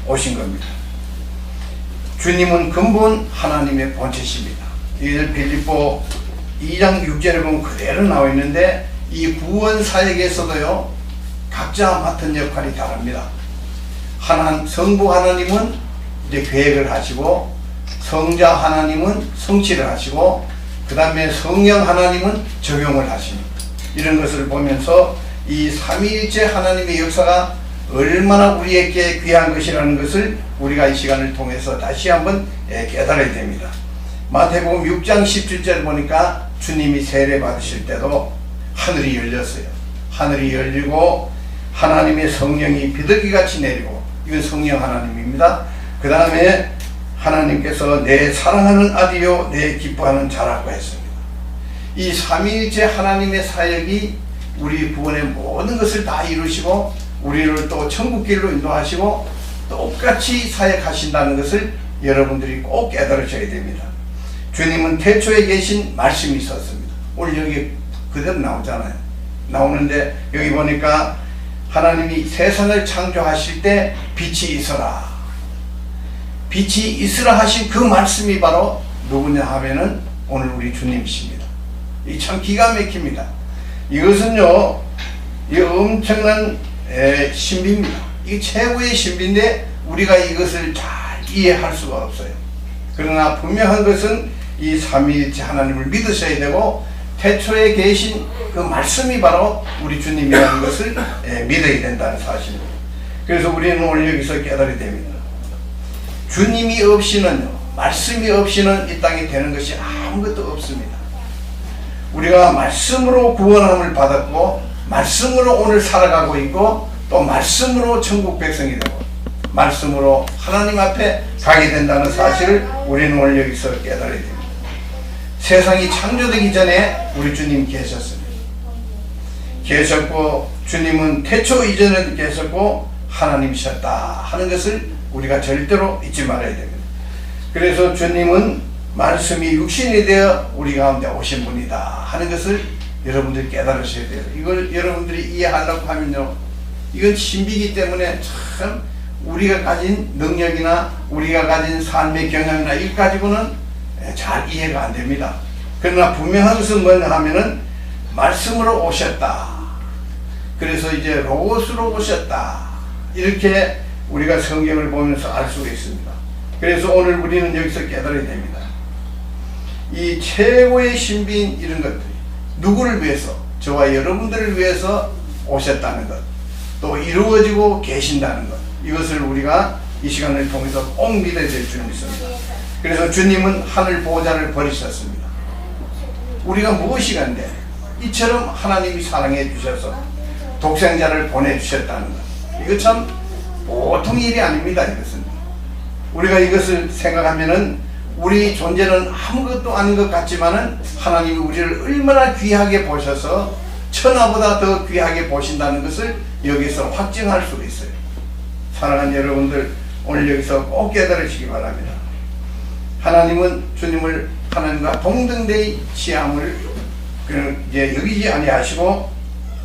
오신 겁니다. 주님은 근본 하나님의 본체십니다. 이를 빌립보 2장 6절에 보면 그대로 나와 있는데, 이 구원 사역에서도요 각자 맡은 역할이 다릅니다. 성부 하나님은 이제 계획을 하시고, 성자 하나님은 성취를 하시고, 그 다음에 성령 하나님은 적용을 하십니다. 이런 것을 보면서 이 삼위일체 하나님의 역사가 얼마나 우리에게 귀한 것이라는 것을 우리가 이 시간을 통해서 다시 한번 깨달아야 됩니다. 마태복음 6장 17절 보니까 주님이 세례 받으실 때도 하늘이 열렸어요. 하늘이 열리고 하나님의 성령이 비둘기같이 내리고, 이건 성령 하나님입니다. 그 다음에 하나님께서 내 사랑하는 아들이요 내 기뻐하는 자라고 했습니다. 이 삼위일체 하나님의 사역이 우리 구원의 모든 것을 다 이루시고 우리를 또 천국길로 인도하시고 똑같이 사역하신다는 것을 여러분들이 꼭 깨달으셔야 됩니다. 주님은 태초에 계신 말씀이 있었습니다. 오늘 여기 그대로 나오잖아요. 나오는데 여기 보니까 하나님이 세상을 창조하실 때 빛이 있어라, 빛이 있으라 하신 그 말씀이 바로 누구냐 하면은 오늘 우리 주님이십니다. 이 참 기가 막힙니다. 이것은요, 이 엄청난 신비입니다. 이게 최고의 신비인데 우리가 이것을 잘 이해할 수가 없어요. 그러나 분명한 것은 이 삼위일체 하나님을 믿으셔야 되고, 태초에 계신 그 말씀이 바로 우리 주님이라는 것을 믿어야 된다는 사실입니다. 그래서 우리는 오늘 여기서 깨달아야 됩니다. 주님이 없이는요, 말씀이 없이는 이 땅에 되는 것이 아무것도 없습니다. 우리가 말씀으로 구원함을 받았고, 말씀으로 오늘 살아가고 있고, 또 말씀으로 천국 백성이 되고, 말씀으로 하나님 앞에 가게 된다는 사실을 우리는 오늘 여기서 깨달아야 됩니다. 세상이 창조되기 전에 우리 주님 계셨습니다. 계셨고, 주님은 태초 이전에도 계셨고 하나님이셨다 하는 것을 우리가 절대로 잊지 말아야 됩니다. 그래서 주님은 말씀이 육신이 되어 우리 가운데 오신 분이다 하는 것을 여러분들이 깨달으셔야 돼요. 이걸 여러분들이 이해하려고 하면요, 이건 신비이기 때문에 참 우리가 가진 능력이나 우리가 가진 삶의 경험이나 이 가지고는 잘 이해가 안 됩니다. 그러나 분명한 것은 뭐냐 하면은 말씀으로 오셨다, 그래서 이제 로고스로 오셨다, 이렇게 우리가 성경을 보면서 알 수가 있습니다. 그래서 오늘 우리는 여기서 깨달아야 됩니다. 이 최고의 신비인 이런 것들이 누구를 위해서, 저와 여러분들을 위해서 오셨다는 것, 또 이루어지고 계신다는 것, 이것을 우리가 이 시간을 통해서 꼭 믿어야 될 줄 믿습니다. 그래서 주님은 하늘 보호자를 버리셨습니다. 우리가 무엇이간데 이처럼 하나님이 사랑해 주셔서 독생자를 보내주셨다는 것, 이거 참 보통 일이 아닙니다. 이것은 우리가 이것을 생각하면은 우리 존재는 아무것도 아닌 것 같지만은 하나님이 우리를 얼마나 귀하게 보셔서 천하보다 더 귀하게 보신다는 것을 여기서 확증할 수가 있어요. 사랑하는 여러분들, 오늘 여기서 꼭 깨달으시기 바랍니다. 하나님은 주님을 하나님과 동등되이 취함을 이제 여기지 아니하시고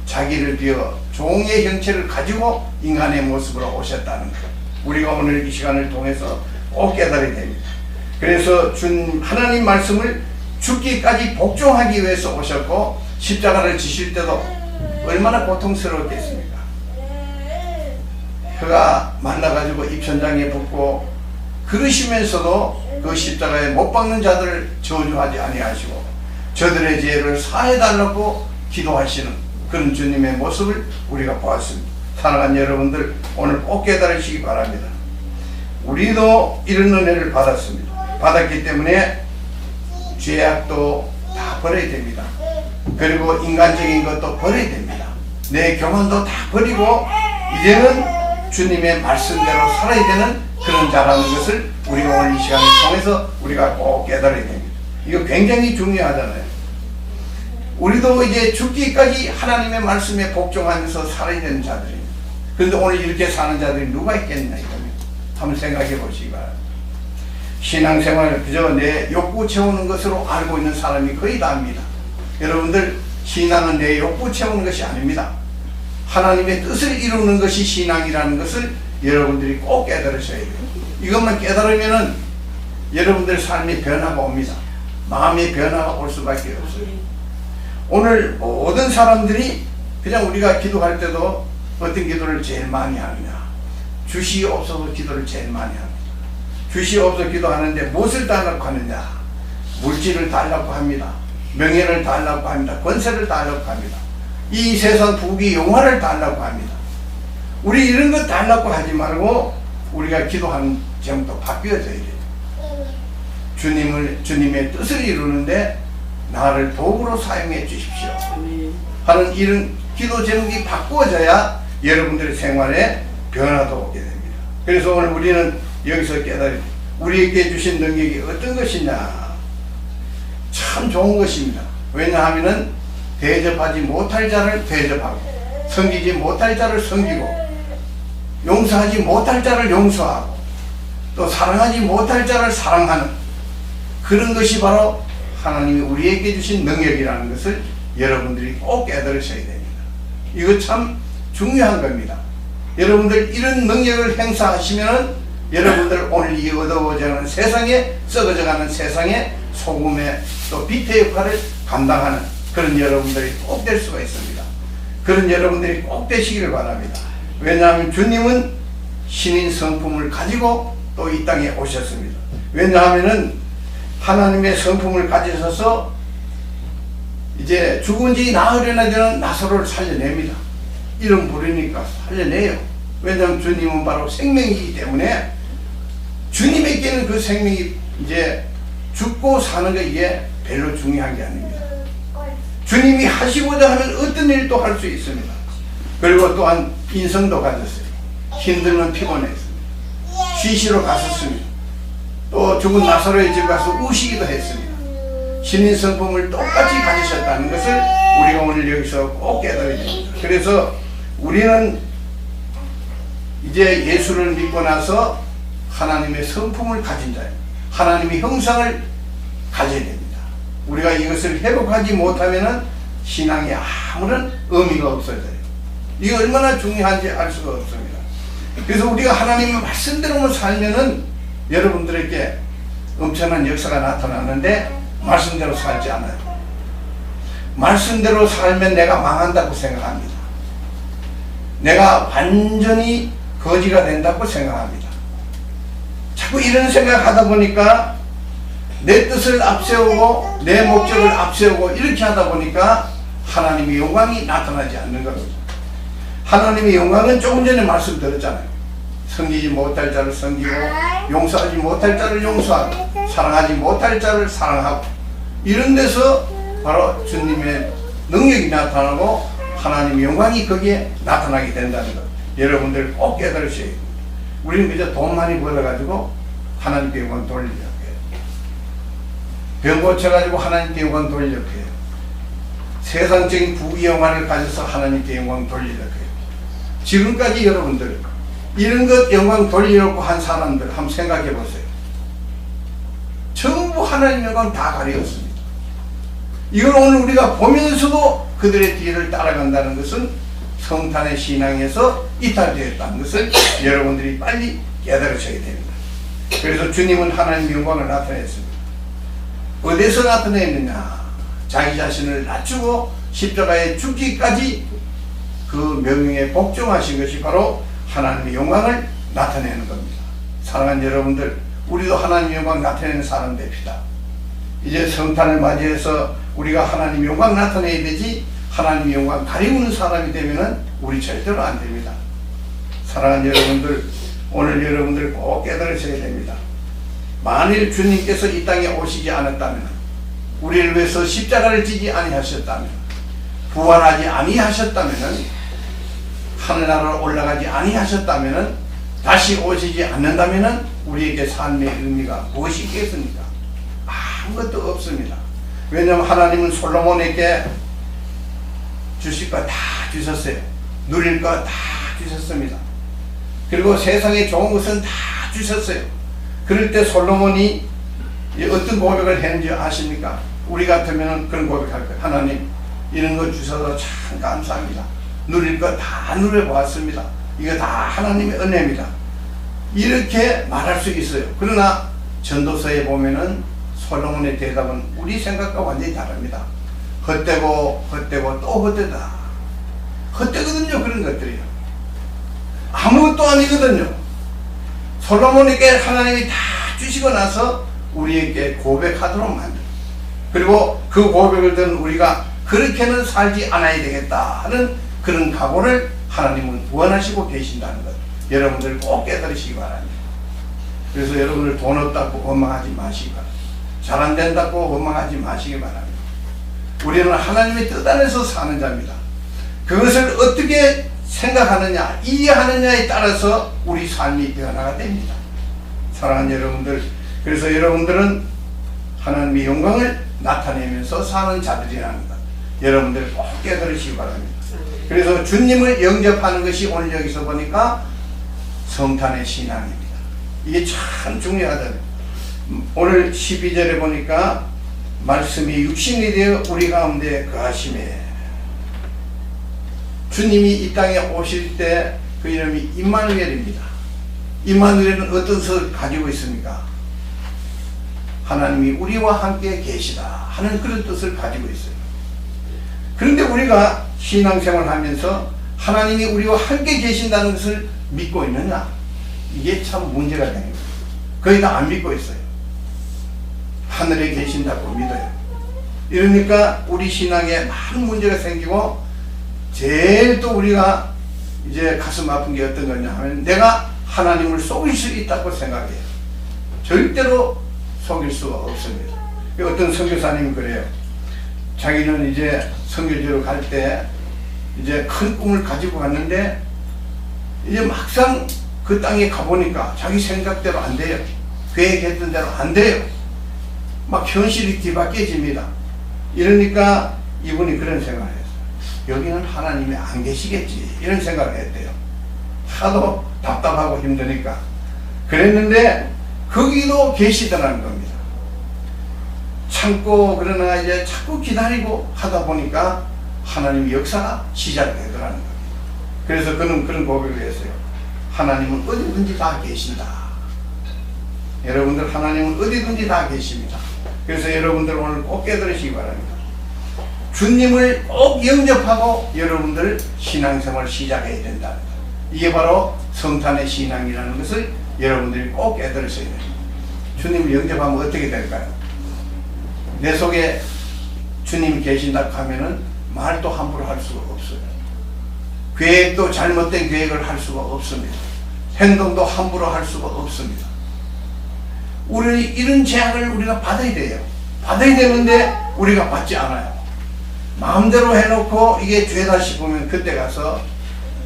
자기를 비워 종의 형체를 가지고 인간의 모습으로 오셨다는 것, 우리가 오늘 이 시간을 통해서 꼭 깨달아야 됩니다. 그래서 하나님 말씀을 죽기까지 복종하기 위해서 오셨고, 십자가를 지실 때도 얼마나 고통스러웠겠습니까? 혀가 말라가지고 입천장에 붙고 그러시면서도 그 십자가에 못 박는 자들을 저주하지 아니하시고 저들의 죄를 사해달라고 기도하시는 그런 주님의 모습을 우리가 보았습니다. 사랑하는 여러분들, 오늘 꼭 깨달으시기 바랍니다. 우리도 이런 은혜를 받았습니다. 받았기 때문에 죄악도 다 버려야 됩니다. 그리고 인간적인 것도 버려야 됩니다. 내 교만도 다 버리고 이제는 주님의 말씀대로 살아야 되는 그런 자라는 것을 우리가 오늘 이 시간을 통해서 우리가 꼭 깨달아야 됩니다. 이거 굉장히 중요하잖아요. 우리도 이제 죽기까지 하나님의 말씀에 복종하면서 살아야 되는 자들입니다. 그런데 오늘 이렇게 사는 자들이 누가 있겠냐 이겁니다. 한번 생각해 보시기 바랍니다. 신앙생활을 그저 내 욕구 채우는 것으로 알고 있는 사람이 거의 다입니다. 여러분들, 신앙은 내 욕구 채우는 것이 아닙니다. 하나님의 뜻을 이루는 것이 신앙이라는 것을 여러분들이 꼭 깨달으셔야 돼요. 이것만 깨달으면은 여러분들 삶의 변화가 옵니다. 마음의 변화가 올 수밖에 없어요. 오늘 모든 사람들이 그냥 우리가 기도할 때도 어떤 기도를 제일 많이 하느냐, 주시옵소서 기도를 제일 많이 합니다. 주시옵소서 기도하는데 무엇을 달라고 하느냐, 물질을 달라고 합니다. 명예를 달라고 합니다. 권세를 달라고 합니다. 이 세상 부귀 영화를 달라고 합니다. 우리 이런 것 달라고 하지 말고 우리가 기도하는 제목도 바뀌어져야 돼요. 주님의 뜻을 이루는데 나를 도구로 사용해 주십시오 하는 이런 기도 제목이 바꾸어져야 여러분들의 생활에 변화도 오게 됩니다. 그래서 오늘 우리는 여기서 깨달은 우리에게 주신 능력이 어떤 것이냐, 참 좋은 것입니다. 왜냐하면 대접하지 못할 자를 대접하고, 섬기지 못할 자를 섬기고, 용서하지 못할 자를 용서하고, 또 사랑하지 못할 자를 사랑하는 그런 것이 바로 하나님이 우리에게 주신 능력이라는 것을 여러분들이 꼭 깨달으셔야 됩니다. 이거 참 중요한 겁니다. 여러분들 이런 능력을 행사하시면 여러분들 오늘 이 어두워져가는 세상에, 썩어져가는 세상에 소금의 또 빛의 역할을 감당하는 그런 여러분들이 꼭 될 수가 있습니다. 그런 여러분들이 꼭 되시기를 바랍니다. 왜냐하면 주님은 신인 성품을 가지고 또 이 땅에 오셨습니다. 왜냐하면은 하나님의 성품을 가지셔서 이제 죽은 지 나흘이나 되는 나사로를 살려냅니다. 이름 부르니까 살려내요. 왜냐하면 주님은 바로 생명이기 때문에 주님에게는 그 생명이 이제 죽고 사는 게 이게 별로 중요한 게 아닙니다. 주님이 하시고자 하면 어떤 일도 할 수 있습니다. 그리고 또한 인성도 가졌어요. 힘들면 피곤했습니다. 쉬시러 갔었습니다. 또 죽은 나사로의 집 가서 우시기도 했습니다. 신인 성품을 똑같이 가지셨다는 것을 우리가 오늘 여기서 꼭 깨달아야 됩니다. 그래서 우리는 이제 예수를 믿고 나서 하나님의 성품을 가진 자예요. 하나님의 형상을 가져야 됩니다. 우리가 이것을 회복하지 못하면 신앙에 아무런 의미가 없어져요. 이게 얼마나 중요한지 알 수가 없습니다. 그래서 우리가 하나님의 말씀대로만 살면은 여러분들에게 엄청난 역사가 나타나는데 말씀대로 살지 않아요. 말씀대로 살면 내가 망한다고 생각합니다. 내가 완전히 거지가 된다고 생각합니다. 자꾸 이런 생각하다 보니까 내 뜻을 앞세우고 내 목적을 앞세우고 이렇게 하다 보니까 하나님의 영광이 나타나지 않는 겁니다. 하나님의 영광은 조금 전에 말씀드렸잖아요. 섬기지 못할 자를 섬기고, 용서하지 못할 자를 용서하고, 사랑하지 못할 자를 사랑하고, 이런 데서 바로 주님의 능력이 나타나고 하나님의 영광이 거기에 나타나게 된다는 것, 여러분들 꼭 깨달으셔야 됩니다. 우리는 그저 돈 많이 벌어가지고 하나님께 영광 돌리려고 해요. 병 고쳐가지고 하나님께 영광 돌리려고 해요. 세상적인 부귀 영화를 가져서 하나님께 영광 돌리려고 해요. 지금까지 여러분들 이런 것 영광 돌리려고 한 사람들 한번 생각해 보세요. 전부 하나님 영광 다 가리었습니다. 이걸 오늘 우리가 보면서도 그들의 뒤를 따라간다는 것은 성탄의 신앙에서 이탈되었다는 것을 여러분들이 빨리 깨달으셔야 됩니다. 그래서 주님은 하나님의 영광을 나타냈습니다. 어디서 나타냈느냐? 자기 자신을 낮추고 십자가에 죽기까지 그 명령에 복종하신 것이 바로 하나님의 영광을 나타내는 겁니다. 사랑하는 여러분들, 우리도 하나님의 영광 나타내는 사람 됩시다. 이제 성탄을 맞이해서 우리가 하나님의 영광 나타내야 되지, 하나님의 영광 가리우는 사람이 되면은 우리 절대로 안 됩니다. 사랑하는 여러분들, 오늘 여러분들 꼭 깨달으셔야 됩니다. 만일 주님께서 이 땅에 오시지 않았다면, 우리를 위해서 십자가를 지지 아니하셨다면, 부활하지 아니하셨다면, 하늘나라로 올라가지 아니하셨다면, 다시 오시지 않는다면 우리에게 삶의 의미가 무엇이 있겠습니까? 아무것도 없습니다. 왜냐하면 하나님은 솔로몬에게 주실 거 다 주셨어요. 누릴 거 다 주셨습니다. 그리고 세상에 좋은 것은 다 주셨어요. 그럴 때 솔로몬이 어떤 고백을 했는지 아십니까? 우리 같으면 그런 고백할 거예요. 하나님, 이런 거 주셔서 참 감사합니다. 누릴 거 다 누려보았습니다. 이거 다 하나님의 은혜입니다. 이렇게 말할 수 있어요. 그러나 전도서에 보면은 솔로몬의 대답은 우리 생각과 완전히 다릅니다. 헛되고 헛되고 또 헛되다. 헛되거든요. 그런 것들이요. 아무것도 아니거든요. 솔로몬에게 하나님이 다 주시고 나서 우리에게 고백하도록 만들어요. 그리고 그 고백을 들은 우리가 그렇게는 살지 않아야 되겠다 하는 그런 각오를 하나님은 원하시고 계신다는 것, 여러분들 꼭 깨달으시기 바랍니다. 그래서 여러분들 돈 없다고 원망하지 마시기 바랍니다. 잘 안 된다고 원망하지 마시기 바랍니다. 우리는 하나님의 뜻 안에서 사는 자입니다. 그것을 어떻게 생각하느냐, 이해하느냐에 따라서 우리 삶이 변화가 됩니다. 사랑하는 여러분들, 그래서 여러분들은 하나님의 영광을 나타내면서 사는 자들이라는 것, 여러분들 꼭 깨달으시기 바랍니다. 그래서 주님을 영접하는 것이 오늘 여기서 보니까 성탄의 신앙입니다. 이게 참 중요하잖아요. 오늘 12절에 보니까 말씀이 육신이 되어 우리 가운데 거하심에, 주님이 이 땅에 오실 때 그 이름이 임마누엘입니다. 임마누엘은 어떤 뜻을 가지고 있습니까? 하나님이 우리와 함께 계시다 하는 그런 뜻을 가지고 있어요. 그런데 우리가 신앙생활을 하면서 하나님이 우리와 함께 계신다는 것을 믿고 있느냐? 이게 참 문제가 되는 거예요. 거의 다 안 믿고 있어요. 하늘에 계신다고 믿어요. 이러니까 우리 신앙에 많은 문제가 생기고, 제일 또 우리가 이제 가슴 아픈 게 어떤 거냐 하면, 내가 하나님을 속일 수 있다고 생각해요. 절대로 속일 수가 없습니다. 어떤 선교사님이 그래요. 자기는 이제 선교지로 갈 때 이제 큰 꿈을 가지고 갔는데, 이제 막상 그 땅에 가보니까 자기 생각대로 안 돼요. 계획했던 대로 안 돼요. 막 현실이 뒤바뀌어집니다. 이러니까 이분이 그런 생각을 했어요. 여기는 하나님이 안 계시겠지, 이런 생각을 했대요. 하도 답답하고 힘드니까. 그랬는데 거기도 계시더라는 겁니다. 참고, 그러나 이제 자꾸 기다리고 하다 보니까 하나님의 역사가 시작되더라는 겁니다. 그래서 그는 그런 고백을 했어요. 하나님은 어디든지 다 계신다. 여러분들, 하나님은 어디든지 다 계십니다. 그래서 여러분들 오늘 꼭 깨달으시기 바랍니다. 주님을 꼭 영접하고 여러분들 신앙생활을 시작해야 된다. 이게 바로 성탄의 신앙이라는 것을 여러분들이 꼭 깨달으셔야 됩니다. 주님을 영접하면 어떻게 될까요? 내 속에 주님이 계신다고 하면은 말도 함부로 할 수가 없어요. 계획도 잘못된 계획을 할 수가 없습니다. 행동도 함부로 할 수가 없습니다. 우리 이런 제약을 우리가 받아야 돼요. 받아야 되는데 우리가 받지 않아요. 마음대로 해놓고 이게 죄다 싶으면 그때 가서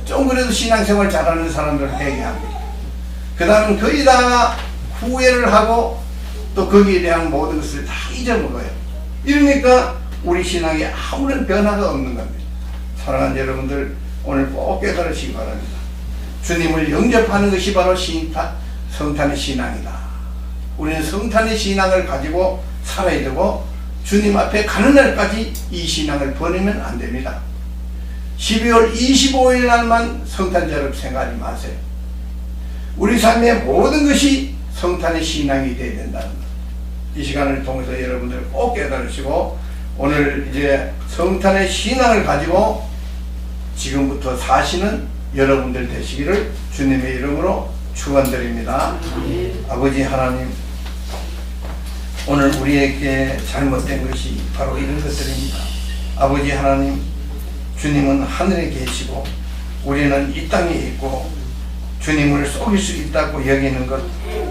좀 그래도 신앙생활 잘하는 사람들을 회개합니다. 그 다음은 거의 다 후회를 하고 또 거기에 대한 모든 것을 다 잊어먹어요. 이러니까 우리 신앙에 아무런 변화가 없는 겁니다. 사랑하는 여러분들, 오늘 꼭 깨달으시기 바랍니다. 주님을 영접하는 것이 바로 성탄의 신앙이다. 우리는 성탄의 신앙을 가지고 살아야 되고, 주님 앞에 가는 날까지 이 신앙을 버리면 안 됩니다. 12월 25일 날만 성탄절을 생각하지 마세요. 우리 삶의 모든 것이 성탄의 신앙이 되어야 된다는 것. 이 시간을 통해서 여러분들 꼭 깨달으시고, 오늘 이제 성탄의 신앙을 가지고 지금부터 사시는 여러분들 되시기를 주님의 이름으로 축원드립니다. 아버지 하나님, 오늘 우리에게 잘못된 것이 바로 이런 것들입니다. 아버지 하나님, 주님은 하늘에 계시고 우리는 이 땅에 있고 주님을 속일 수 있다고 여기는 것,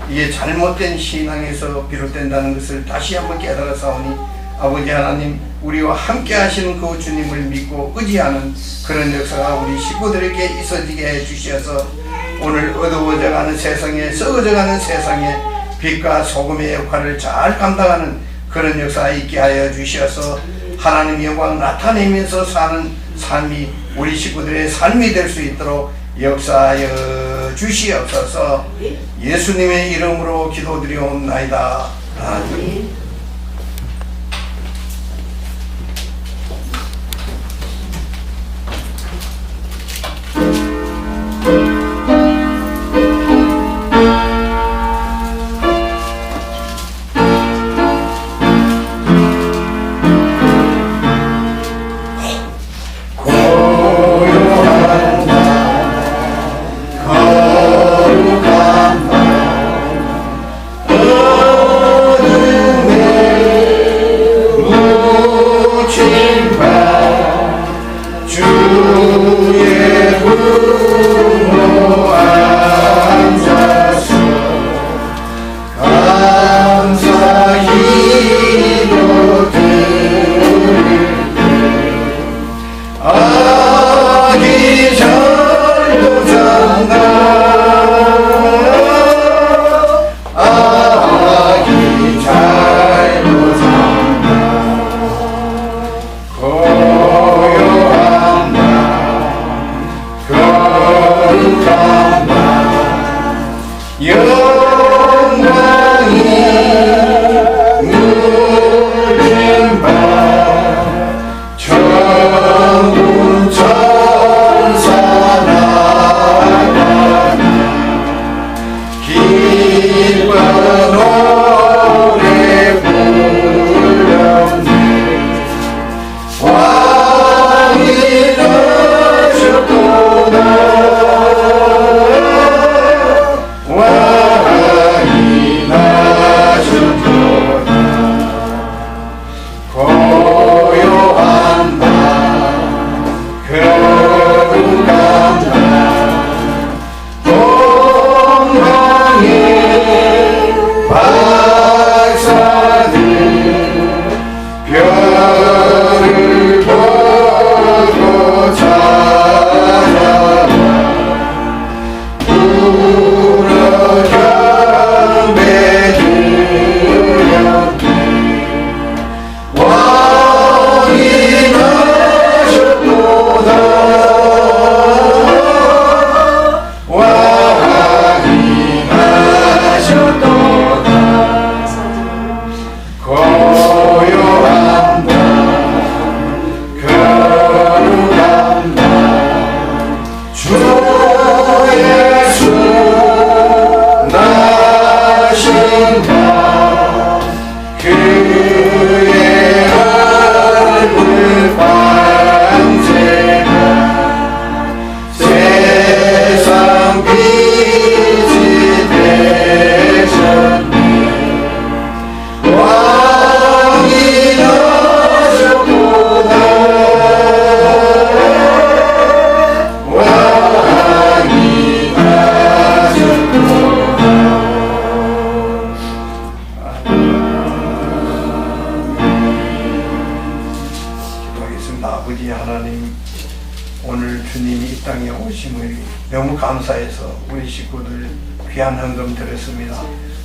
이게 잘못된 신앙에서 비롯된다는 것을 다시 한번 깨달아사오니, 아버지 하나님, 우리와 함께 하시는 그 주님을 믿고 의지하는 그런 역사가 우리 식구들에게 있어지게 해주셔서 오늘 어두워져가는 세상에, 썩어져가는 세상에 빛과 소금의 역할을 잘 감당하는 그런 역사가 있게 하여 주셔서 하나님의 영광을 나타내면서 사는 삶이 우리 식구들의 삶이 될 수 있도록 역사하여 주시옵소서. 예수님의 이름으로 기도드리옵나이다. 아멘. 감사해서 우리 식구들 귀한 헌금 드렸습니다.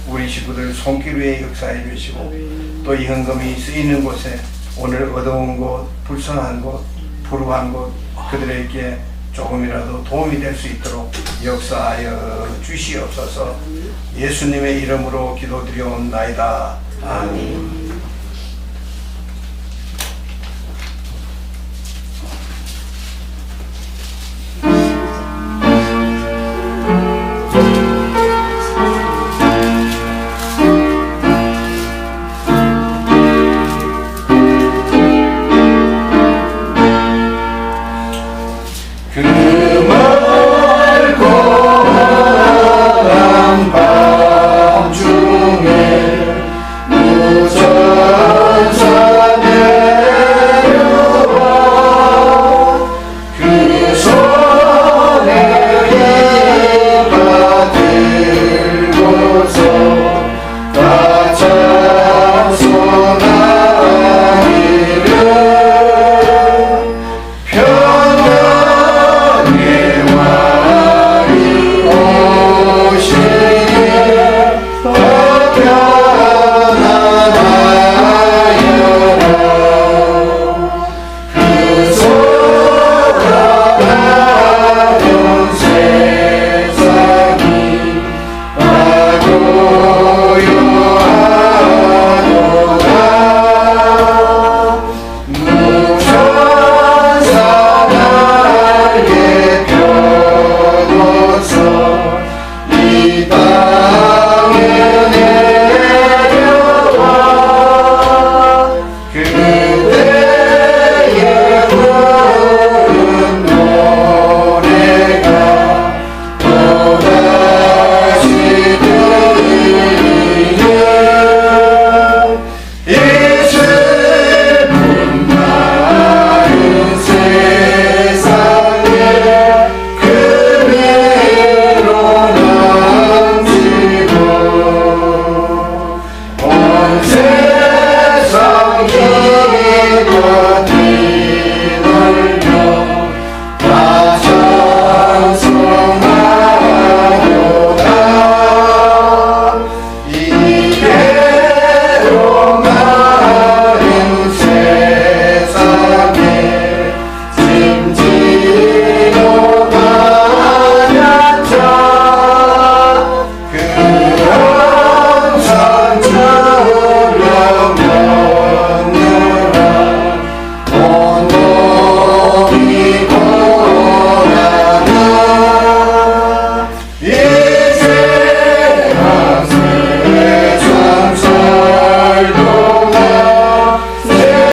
우리 식구들 손길 위에 역사해 주시고 또 이 헌금이 쓰이는 곳에 오늘 어두운 곳, 불선한 곳, 불우한 곳 그들에게 조금이라도 도움이 될 수 있도록 역사하여 주시옵소서. 예수님의 이름으로 기도드려옵나이다. 아멘.